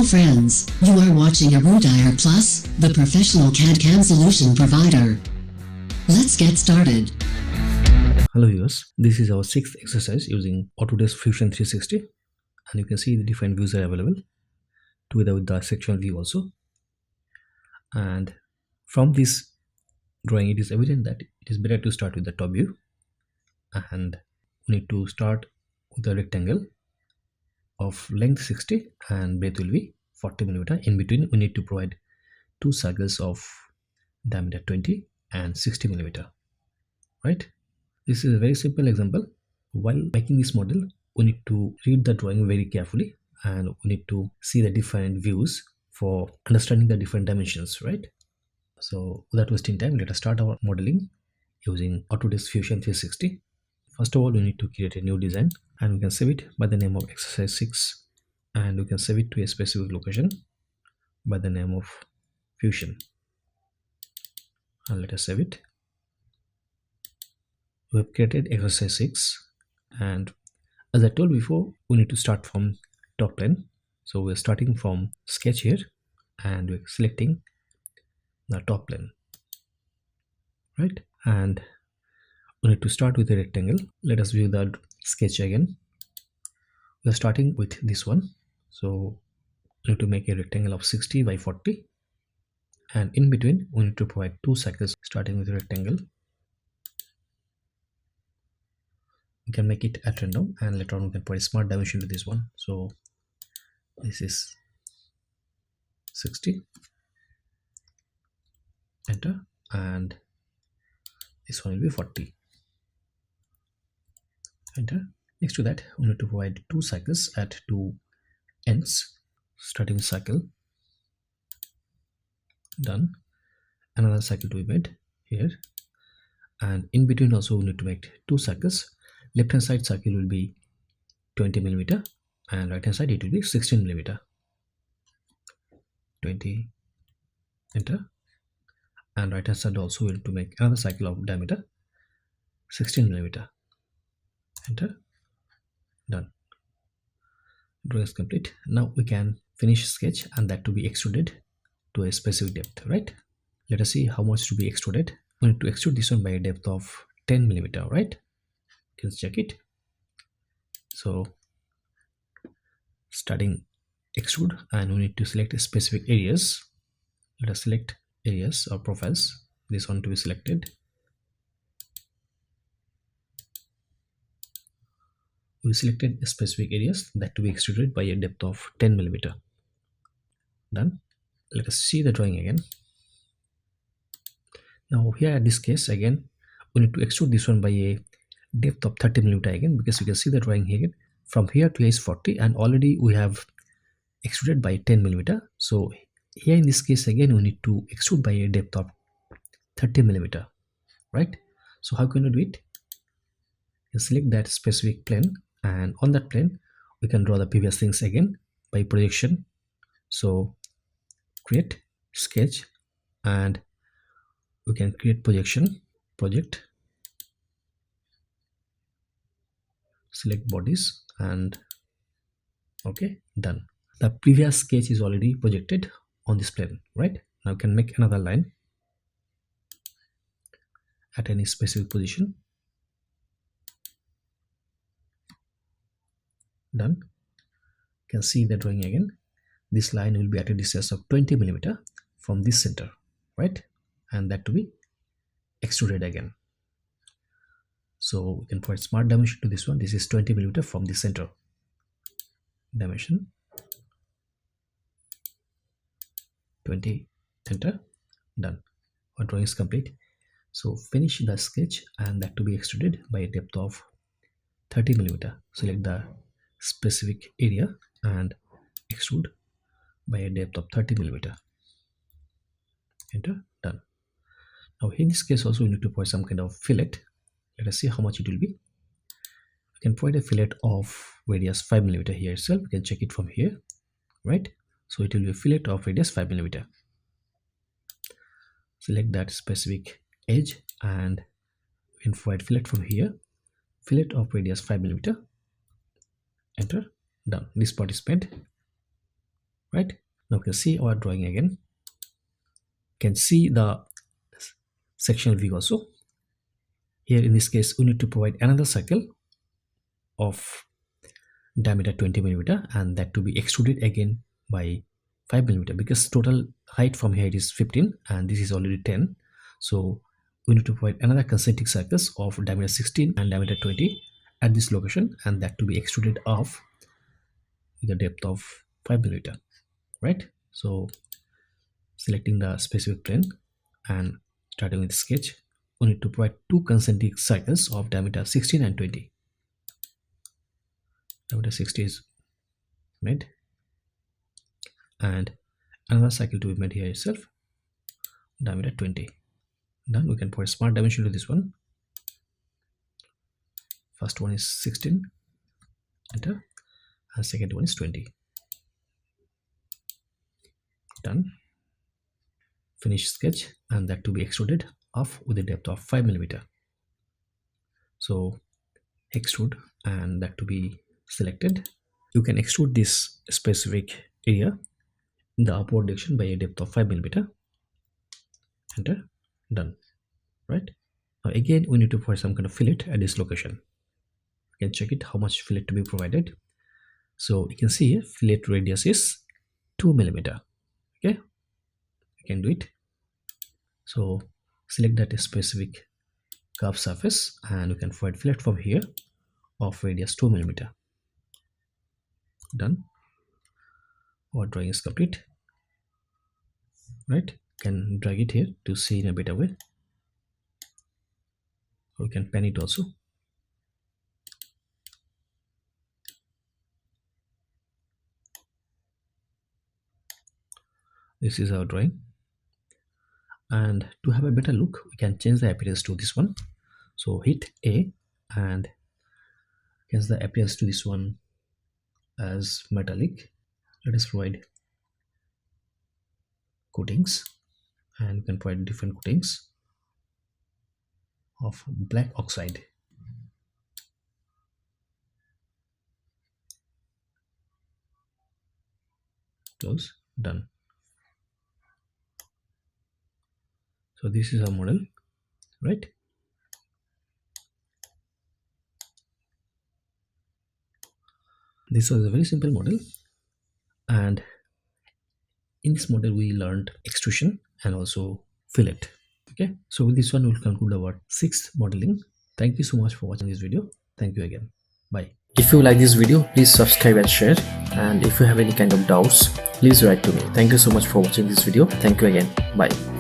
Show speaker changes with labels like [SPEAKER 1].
[SPEAKER 1] friends, you are watching ERUDIRE Plus, the professional CAD/CAM solution provider. Let's get started.
[SPEAKER 2] Hello viewers, this is our sixth exercise using Autodesk Fusion 360, and you can see the different views are available together with the sectional view also. And from this drawing it is evident that it is better to start with the top view, and we need to start with a rectangle of length 60 and breadth will be 40 millimeter. In between we need to provide two circles of diameter 20 and 60 millimeter, right? This is a very simple example. While making this model, we need to read the drawing very carefully and we need to see the different views for understanding the different dimensions, right? So without wasting time, let us start our modeling using Autodesk Fusion 360. First of all, we need to create a new design and we can save it by the name of exercise 6, and we can save it to a specific location by the name of Fusion, and let us save it. We have created exercise 6, and as I told before, we need to start from top plane. So we're starting from sketch here and we're selecting the top plane, right? And we need to start with a rectangle. Let us view the sketch again. We're starting with this one, so we need to make a rectangle of 60 by 40, and in between we need to provide two circles starting with a rectangle. We can make it at random and later on we can put a smart dimension to this one. So this is 60, enter, and this one will be 40, enter. Next to that, we need to provide two circles at two ends, starting with circle, done. Another circle to be made here, and in between also we need to make two circles. Left hand side circle will be 20 millimeter and right hand side it will be 16 millimeter. 20, enter, and right hand side also we need to make another circle of diameter 16 millimeter, enter, done. Drawing is complete. Now we can finish sketch and that to be extruded to a specific depth, right? Let us see how much to be extruded. We need to extrude this one by a depth of 10 millimeter, right? You can check it. So starting extrude, and we need to select specific areas. Let us select areas or profiles. This one to be selected. We selected specific areas that to be extruded by a depth of 10 millimeter. Done. Let us see the drawing again. Now here at this case again we need to extrude this one by a depth of 30 millimeter again, because you can see the drawing here from here to here is 40 and already we have extruded by 10 millimeter. So here in this case again we need to extrude by a depth of 30 millimeter, right? So how can we do it? You select that specific plane, and on that plane we can draw the previous things again by projection. So create sketch and we can create projection, project, select bodies, and okay, done. The previous sketch is already projected on this plane, right? Now we can make another line at any specific position, done. You can see the drawing again. This line will be at a distance of 20 millimeter from this center, right? And that to be extruded again. So we can provide smart dimension to this one. This is 20 millimeter from the center. Dimension 20, enter, done. Our drawing is complete. So finish the sketch and that to be extruded by a depth of 30 millimeter. Select the specific area and extrude by a depth of 30 millimeter. Enter, done. Now in this case also we need to provide some kind of fillet. Let us see how much it will be. We can provide a fillet of radius 5 millimeter here itself. We can check it from here, right? So it will be a fillet of radius 5 millimeter. Select that specific edge and we can provide fillet from here. Fillet of radius 5 millimeter. Enter, done. This part is made, right? Now you can see our drawing again. You can see the sectional view also. Here in this case, we need to provide another circle of diameter 20 millimeter, and that to be extruded again by 5 millimeter, because total height from here is 15 and this is already 10. So we need to provide another concentric circles of diameter 16 and diameter 20 at this location, and that to be extruded off with a depth of 5 millimeter, right? So selecting the specific plane and starting with sketch, we need to provide two concentric circles of diameter 16 and 20. Diameter 60 is made, and another circle to be made here itself, diameter 20. Done. We can put a smart dimension to this one. First one is 16, enter, and second one is 20. Done. Finish sketch, and that to be extruded off with a depth of 5 millimeter. So extrude, and that to be selected. You can extrude this specific area in the upward direction by a depth of 5 millimeter. Enter. Done. Right. Now again, we need to provide some kind of fillet at this location. You can check it how much fillet to be provided. So you can see here, fillet radius is 2 millimeter. Okay, you can do it. So select that specific curved surface, and you can provide fillet from here of radius 2 millimeter. Done. Our drawing is complete, right? You can drag it here to see in a better way, or you can pen it also. This is our drawing, and to have a better look, we can change the appearance to this one. So hit A and change the appearance to this one as metallic. Let us provide coatings, and you can provide different coatings of black oxide. Close. Done. So this is our model, right? This was a very simple model, and in this model we learned extrusion and also fillet. Okay, so with this one we'll conclude our 6th modeling. Thank you so much for watching this video. Thank you again. Bye. If you like this video, please subscribe and share, and if you have any kind of doubts, please write to me. Thank you so much for watching this video. Thank you again. Bye.